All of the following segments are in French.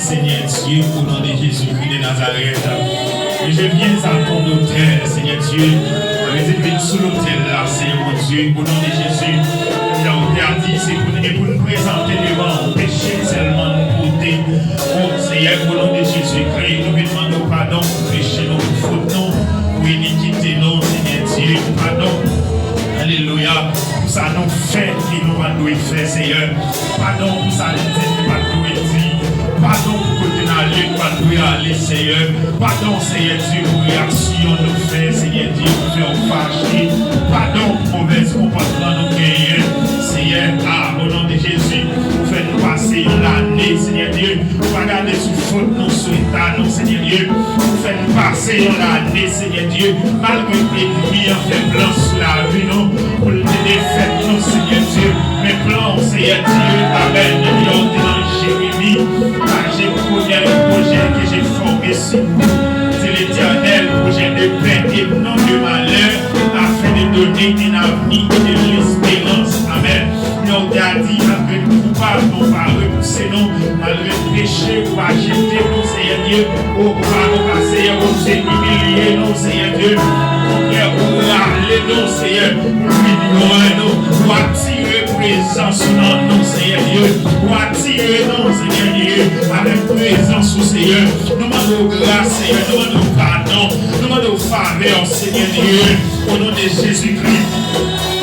Seigneur Dieu, au nom de Jésus-Christ de Nazareth. Et je viens à ton autel, Seigneur Dieu. Je viens sous l'autel là, Seigneur mon Dieu, au nom de Jésus. Là, on t'a dit, c'est pour nous présenter devant, péché seulement nous porter. Oh Seigneur, au nom de Jésus-Christ, nous demandons pardon pour péché, nous pour faute, nous, pour iniquité, nous, Seigneur Dieu, pardon. Alléluia. Pour ça, nous faisons qui nous devons faire, Seigneur. Pardon pour ça, nous disons pas nous dire. Pardon pour que nous allions pas nous aller, Seigneur. Pardon, Seigneur Dieu, pour réaction nous fait, Seigneur Dieu, pour faire fâcher. Pardon pour mauvais comportement nous gagner. Seigneur, au nom de Jésus, pour faire nous passer l'année, Seigneur Dieu. Pour regarder sous faute nos souhaitants, Seigneur Dieu. Pour faire nous passer l'année, Seigneur Dieu. Malgré que l'ennemi a fait plan sur la vie, nous. Pour le défaire, nous, Seigneur Dieu. Mes plans, Seigneur Dieu, amen. Dans Jérémie, car j'ai connu le projet que j'ai formé sur vous. C'est l'éternel projet de paix et non de malheur, afin de donner un avenir et de l'espérance. Amen. Nous t'a dit, malgré le coupable, nous pas repousser nous, malgré le péché, nous pas jeter nous, Seigneur Dieu. Au pas nous passer, nous humilier nous, Seigneur Dieu. Pour râler nous, Seigneur, pour ignorer nous, pour attirer présence dans nous, Seigneur Dieu, pour attirer nous, Seigneur Dieu, avec présence au Seigneur. Nous demandons grâce, Seigneur, nous demandons pardon, nous demandons faveur, Seigneur Dieu, au nom de Jésus-Christ.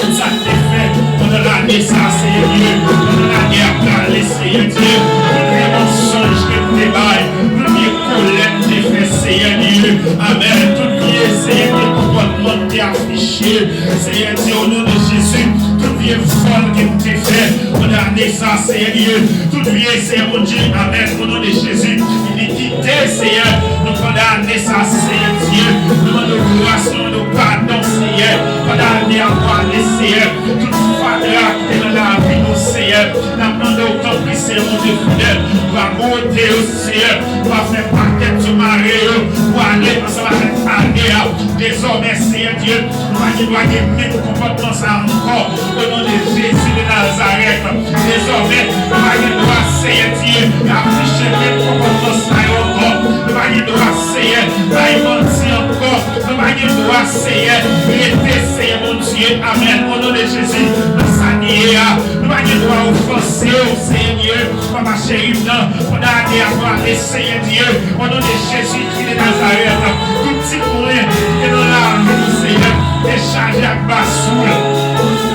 Tout ça t'est fait pendant l'année, ça, Seigneur Dieu, pendant l'année à parler, Seigneur Dieu, pour les mensonges que tu débailles, pour les collectes que tu fais, Seigneur Dieu, amen, tout lié, Seigneur Dieu, comportement qui est affiché, Seigneur Dieu, au nom de Jésus, tout vieux folle que tu fait pendant l'année, ça, Seigneur Dieu, tout vieux, Seigneur mon Dieu, amen, au nom de Jésus, iniquité, Seigneur, nous condamner ça, Seigneur Dieu, nous demandons grâce, nous demandons pardon, Seigneur, pendant l'année à parler, Seigneur, toute fadra qui est dans la vie, nous, Seigneur, nous demandons autant plus, Seigneur, mon Dieu fidèle, pour monter au Seigneur, pour faire paquet du mari, pour aller ensemble avec Adéa, désormais, Seigneur Dieu, nous doit aimer le comportement ça encore, au nom de Jésus de Nazareth, désormais, nous doit, Seigneur Dieu, afficher le comportement ça encore, nous doit, Seigneur, mentir encore, nous doit, Seigneur, rester, Seigneur, mon Dieu, amen, au nom de Jésus, nous s'annier, nous doit offenser au Seigneur, papa chéri, on a allé avoir les Seigneur Dieu, au nom de Jésus-Christ de Nazareth, tout petit moyen que nous l'avons, nous, Seigneur, décharger à Bassoul,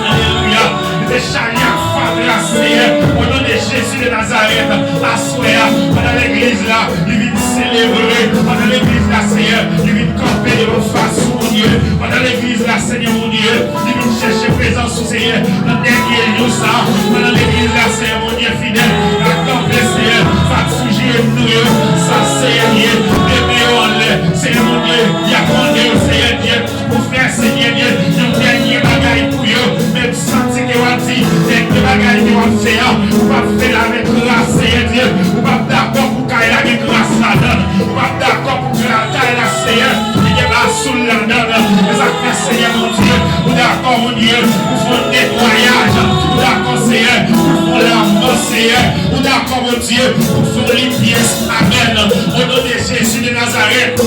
alléluia, décharger à Fabra, Seigneur, au nom de Jésus de Nazareth, assoya, pendant l'église là, il vient célébrer, pendant l'église là, Seigneur, il vient camper de vos faces, mon Dieu, pendant l'église là, Seigneur, mon Dieu, il vient chercher présence au Seigneur, dans le dernier lieu, ça, pendant l'église là, Seigneur, mon Dieu fidèle, la camper, Seigneur, va sujet nous, ça, Seigneur Dieu, bébé, on l'est, Seigneur, mon Dieu, il y a demandé au Seigneur Dieu, pour faire, Seigneur Dieu, un dernier bagaille pour eux, même senti que vous dit, des bagailles que vous faites, vous ne pouvez pas faire avec grâce, Seigneur Dieu, vous ne pouvez pas d'accord pour qu'il y ait avec grâce là-dedans, vous ne pouvez pas d'accord pour que la taille là, Seigneur, il y ait la soule là-dedans, les affaires, Seigneur, mon Dieu, vous d'accord, mon Dieu, vous faites un nettoyage, vous d'accord, Seigneur, vous faites la mort, Seigneur, vous d'accord, mon Dieu, vous faites les pièces, amen, au nom de Jésus de Nazareth.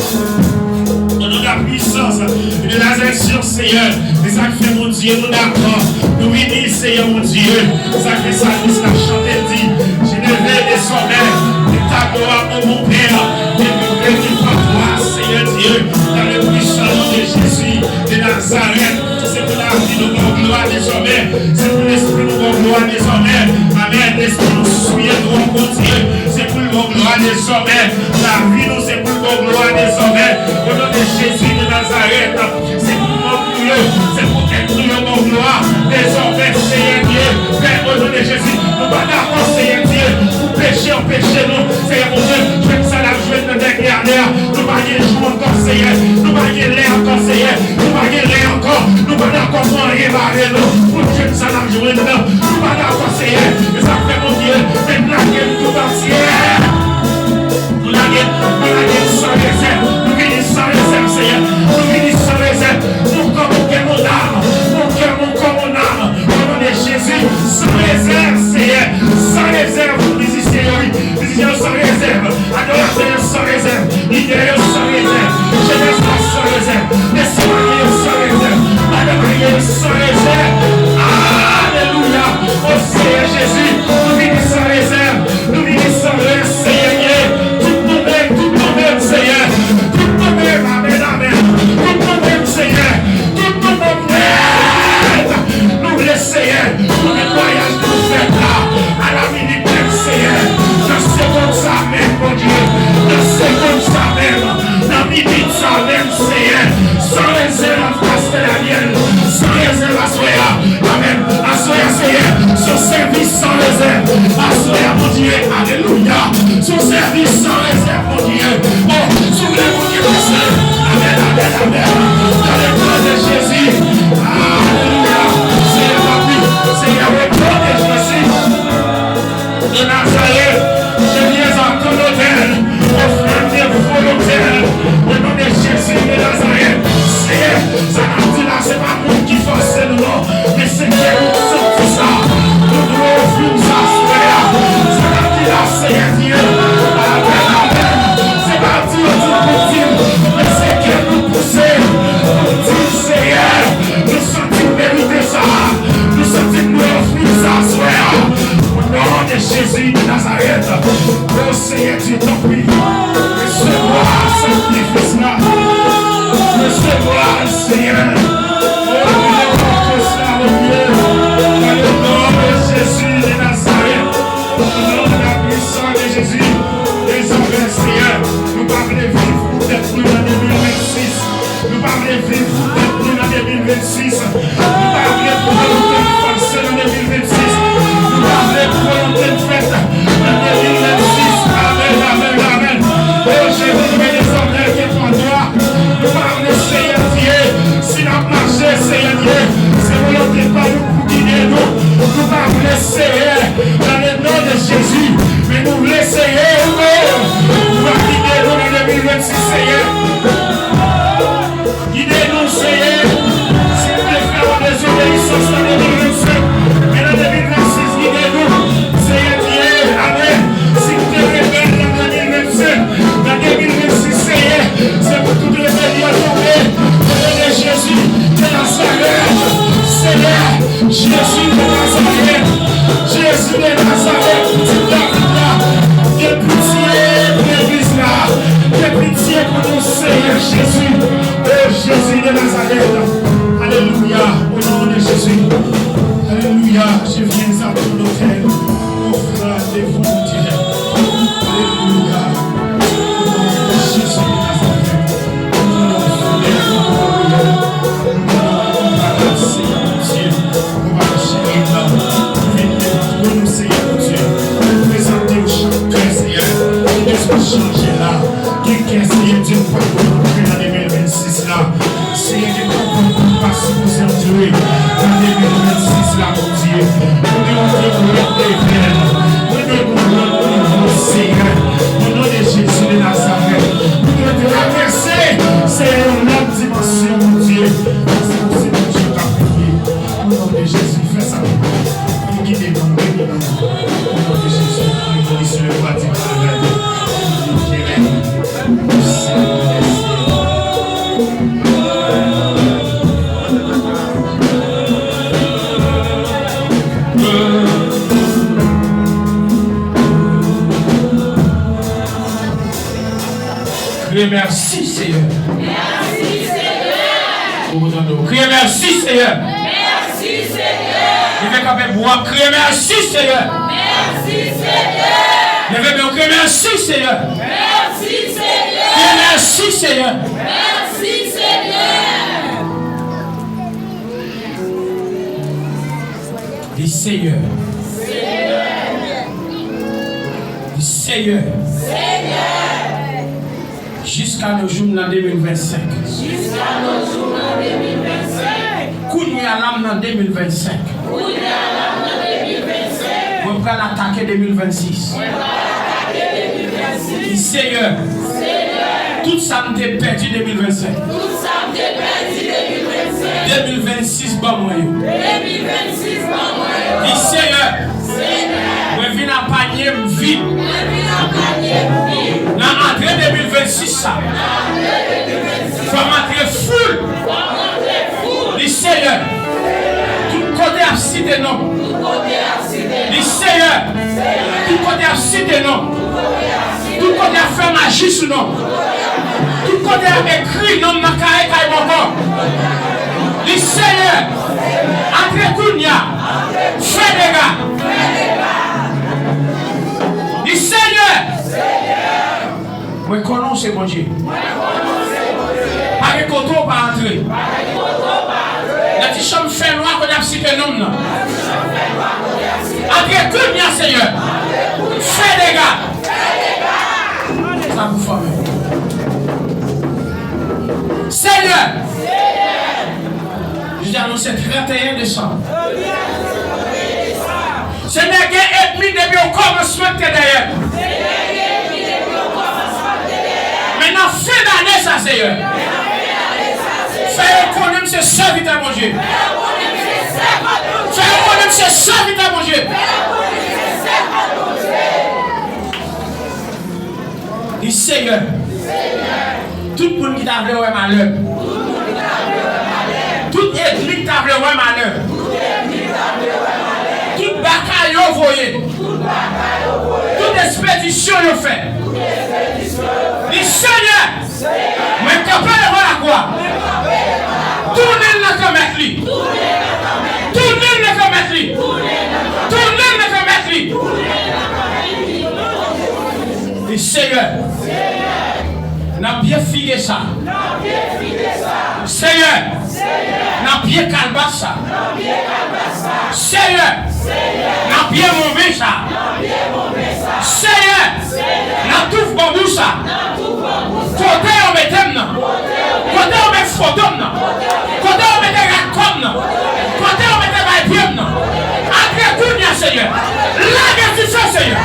Au nom de la puissance de la résurrection, Seigneur, et ça fait mon Dieu, nous d'accord, nous unis, Seigneur, mon Dieu, ça fait ça, nous la chanter, dit, j'ai levé des sommets, des tableaux à mon Père, et nous venons par toi, Seigneur Dieu, dans le puissant nom de Jésus de Nazareth, c'est pour la vie, nous avons gloire désormais, c'est pour l'esprit, nous avons gloire désormais, amen, l'esprit nous souille, nous avons Dieu, c'est pour le gloire désormais, la vie, nous, c'est pour le gloire désormais, au nom de Jésus de Nazareth, c'est pour mon Dieu, c'est pour être mon gloire, désormais, Seigneur Dieu, Père, au nom de Jésus, nous pas d'accord, Seigneur Dieu, pour pécher, on péche nous, Seigneur mon Dieu, je vais ça la jouer de dernière, nous pas y jouer encore, Seigneur, nous pas y aller encore, Seigneur, nous pas y aller encore, nous pas d'accord pour réparer nous, pour que ça la jouer dedans, nous pas d'accord, Seigneur, mais ça fait mon Dieu, mais la gueule tout entière, nous la gueule sans réserve, nous venons sans réserve, Seigneur, nous venons sans réserve, mon corps, mon cœur, mon âme, mon cœur, mon corps, mon âme, au nom de Jésus, sans réserve, Seigneur, sans réserve, nous musiciens, Seigneur Dieu, t'en prie. Recevoir sacrifice-là. Recevoir, Seigneur. Dans le nom de Jésus de Nazareth, au nom de la puissance de Jésus, désormais, Seigneur, nous parlons de vivre pour être plus en 2026. Nous parlons de vivre pour être plus en 2026. Nous parlons de volonté de passer en 2026. Nous parlons de volonté de fête en 2026. Amen, amen, amen. Oh Jésus, mais désormais, qui est en toi, nous parlons de Seigneur Dieu. Si nous marchons, Seigneur Dieu, c'est volonté par nous pour guider nous. Nous parlons de Seigneur dans le nom de Jésus. Mais nous voulons Seigneur, nous va guider nous dans 2026, Seigneur. Guidez-nous, Seigneur. Si nous voulons faire des obéissances en 2025, mais en 2026, guidez-nous. Seigneur Dieu, amen. Si nous te rebelles en 2025, dans 2026, Seigneur, c'est pour toute rébellion tomber. Au nom de Jésus de Nazareth, Seigneur, Jésus de Nazareth, Jésus de Nazareth, tu David là, de pitié pour l'église là, de pitié pour nous, Seigneur Jésus, oh Jésus de Nazareth, alléluia, au nom de Jésus, alléluia, je viens à ton hôtel, offrant des volontaires, alléluia, au nom de Jésus de Nazareth, nous allons faire Seigneur Dieu, on va chérir là, venez nous Seigneur Dieu, présenter au chanteur Seigneur, qui soit changé là, qui est Seigneur Dieu, pour nous en 2026 là, Seigneur Dieu, pour pas se poser en Dieu, en 2026 là, mon Dieu, nous Seigneur, au nom de Jésus de Nazareth, nous devons traverser, c'est une autre dimension, mon Dieu, c'est mon Dieu qui a prié, au nom de Jésus, fais ça, guidez-nous, bénis-nous, au nom de Jésus, nous nous sur le roi du paradis, nous nous merci Seigneur. Merci Seigneur. Criez merci Seigneur. Merci Seigneur. Je vais camper boire. Criez merci Seigneur. Merci Seigneur. Je vais bien crier merci Seigneur. Merci Seigneur. Criez merci Seigneur. Merci Seigneur. Dis Seigneur. Dis Seigneur. Jusqu'à nos jours en 2025. Jusqu'à nos jours en 2025. Kounia l'âme en 2025. Kounia l'âme en 2025. On va attaquer 2026. On va attaquer 2026. Seigneur. Seigneur. Tout ça me t'est perdu 2025. Tout ça me t'est perdu 2025. 2026 bon moyen. 2026 bon moyen. Dis Seigneur. Seigneur. Je viens à panier vide. Je viens à panier vide. Dans l'entrée 2026 ça. Faut m'entrer full. Dis Seigneur. Tout côté a cité non. Dis Seigneur. Tout côté a cité non. Tout côté a fait magie sur nous. Tout côté a écrit non Makae Kaiboko. Dis Seigneur. Entre Kounia. Fais des gars. Dis Seigneur. Moi connais mon Dieu. Pas de coton pas entrer. La petite chambre fait noir qu'on a cité non. Entre Kounia Seigneur. Fais des gars. Ça vous forme. Seigneur. Je annonce 31 décembre. Seigneur, il y a ennemi depuis au commencement de derrière. Maintenant, fin d'année, ça, Seigneur. Fais reconnaître ce serviteur, mon Dieu. Fais reconnaître ce serviteur, mon Dieu. Dis Seigneur. Tout le monde qui t'a voulu ouais malheur. Toute église qui t'a voulu ouais malheur. Toute bataille au voyer. Toutes les expéditions ils fait. Dis Seigneur, moi capé devant la croix. Tournez le commettre lui. Tournez le commettre lui. Tournez le commettre lui. Dis Seigneur, n'a bien figué ça. Seigneur, n'a bien calbas ça. Seigneur, n'a bien mauvais ça. Seigneur, n'a tout bambou ça. Côté on met thème, côté on met photo, côté on met racom, côté on met baïpium. Après tout, Seigneur, la version, Seigneur.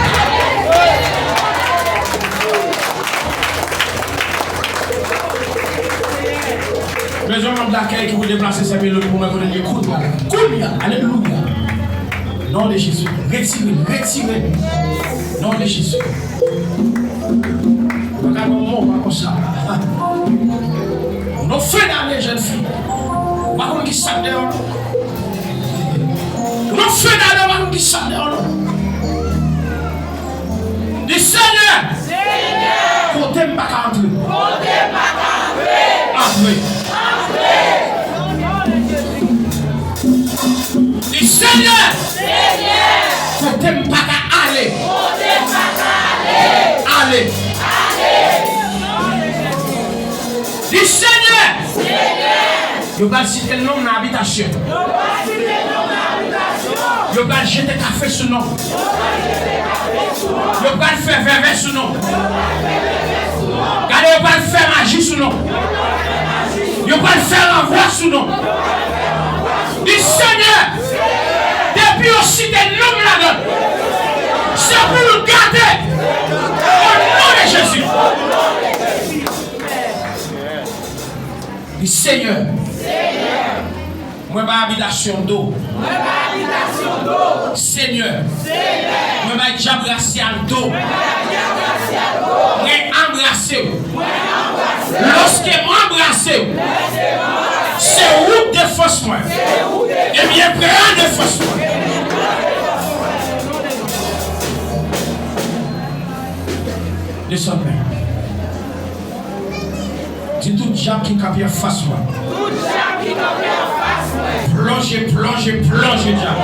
Besoin de l'accueil qui vous déplacer ces mélodies pour me donner le coup de alléluia. Nom de Jésus. Retirez. Nom de Jésus. Regarde mon mot, pas comme ça. Nous faisons d'aller, jeune fille. Pas comme qui s'en dehors. Nous faisons d'aller, pas comme qui s'en dehors. Dis Seigneur. Côté m'a entrer. Entrez. Dis Seigneur. Côté m'a aller. Allez. Dis Seigneur. Je vais citer le nom de l'habitation. Je vais jeter café sur nom. Je vais faire verre sur nom. Regardez, je vais faire magie sur nom. Je vais faire envoi sur nom. Dis Seigneur. Depuis aussi des noms là-dedans. C'est pour nous garder. Au nom de Jésus. Dis Seigneur. Moi, ma habitation d'eau. Seigneur. Moi, ma diable racial d'eau. Moi, embrasser. Lorsque moi embrasser, c'est route de force moi. Et bien, prends de force moi. Descends. Dis tout diable qui capille face moi. Plongez, diable.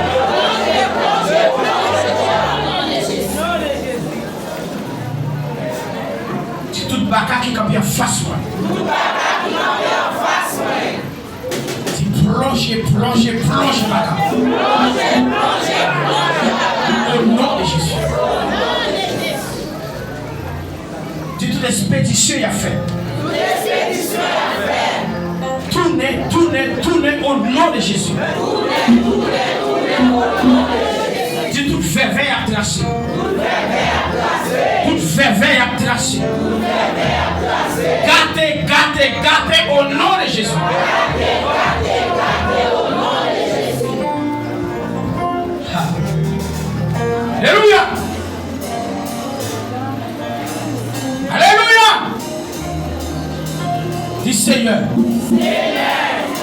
Dis tout baka qui capille face moi. Dis plongez, baka. Au nom de Jésus. Dis toute expédition il a fait. Tournez au nom de Jésus. Dis toute verveille à tracer. Toute verveille à tracer. Gâtez au nom de Jésus. Alléluia. Alléluia. Dis Seigneur.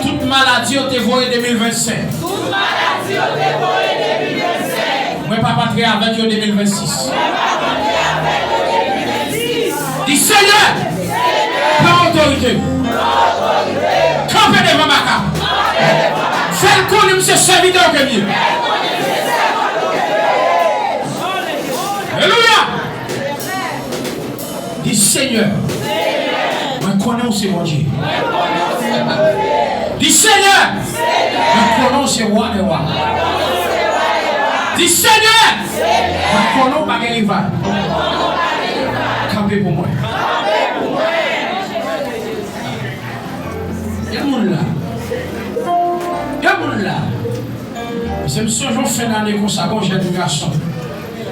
Toute maladie au dévoilé 2025. Moi pas rentrer avec eux 2026. Dis Seigneur. Prends autorité. Campez devant ma carte. Fais le connu ce serviteur que mieux. Alléluia. Dis Seigneur. Moi connais où c'est mon Dieu. Dis Seigneur. Moi connais où c'est roi des rois. Dis Seigneur. Moi connais où pas de rival. Campez pour moi. Il y a monde là. C'est me songe fin d'année comme ça, quand j'ai un garçon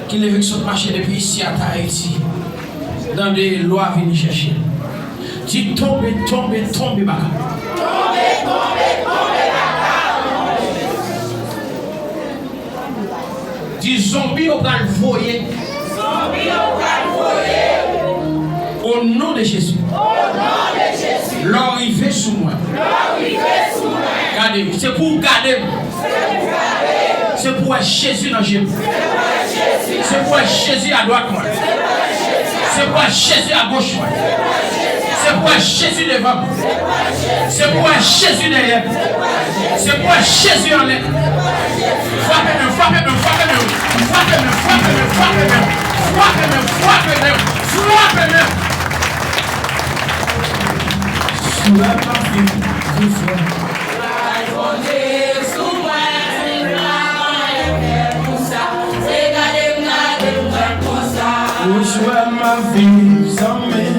qui lève sur le marché depuis ici à Tahiti, dans des lois à venir chercher. Tu tombes, baka. Dis zombies au bras le voyer. Au nom de Jésus. L'arrivée sous moi. Regardez, c'est pour garder. C'est pour être Jésus dans Jésus. C'est pour être Jésus à droite. C'est pour être Jésus à gauche. C'est pour être Jésus devant. C'est pour être Jésus derrière. C'est pour être Jésus en l'air. Frappez-le, frappez-le, frappez-le. Frappez-le, frappez-le, frappez-le. Frappez-le, frappez-le, frappez-le. Soit ma vie sans mes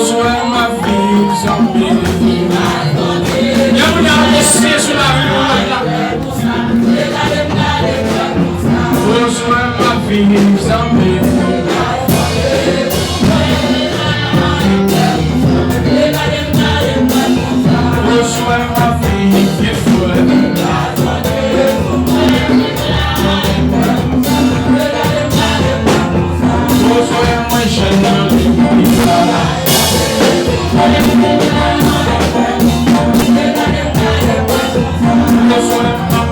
soit ma vie sans mes Sur la rue, soit ma vie sans mes soit ma vie qui est folle. Soit moi jeune dans les soit ma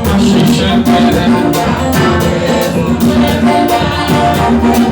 machine.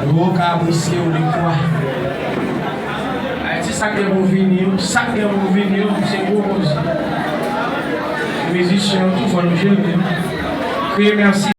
Vous pouvez apprécier de quoi. C'est ça que vous venez, c'est pour vous. Les musiciens, tout le monde, merci.